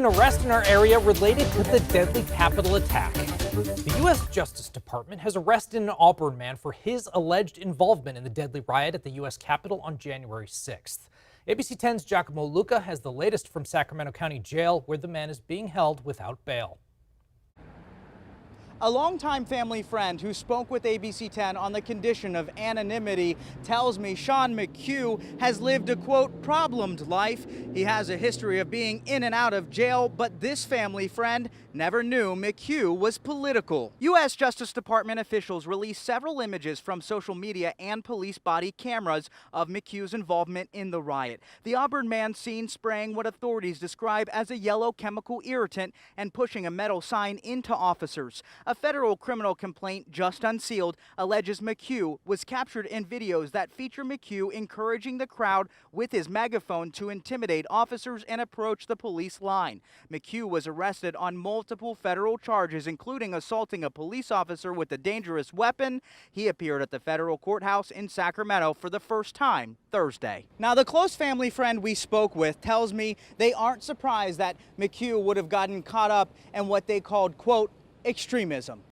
An arrest in our area related to the deadly Capitol attack. The U.S. Justice Department has arrested an Auburn man for his alleged involvement in the deadly riot at the U.S. Capitol on January 6th. ABC 10's Giacomo Luca has the latest from Sacramento County Jail, where the man is being held without bail. A longtime family friend who spoke with ABC 10 on the condition of anonymity tells me Sean McHugh has lived a, quote, problemed life. He has a history of being in and out of jail, but this family friend never knew McHugh was political. U.S. Justice Department officials released several images from social media and police body cameras of McHugh's involvement in the riot. The Auburn man seen spraying what authorities describe as a yellow chemical irritant and pushing a metal sign into officers. A federal criminal complaint just unsealed alleges McHugh was captured in videos that feature McHugh encouraging the crowd with his megaphone to intimidate officers and approach the police line. McHugh was arrested on multiple federal charges, including assaulting a police officer with a dangerous weapon. He appeared at the federal courthouse in Sacramento for the first time Thursday. Now, the close family friend we spoke with tells me they aren't surprised that McHugh would have gotten caught up in what they called, quote, extremism.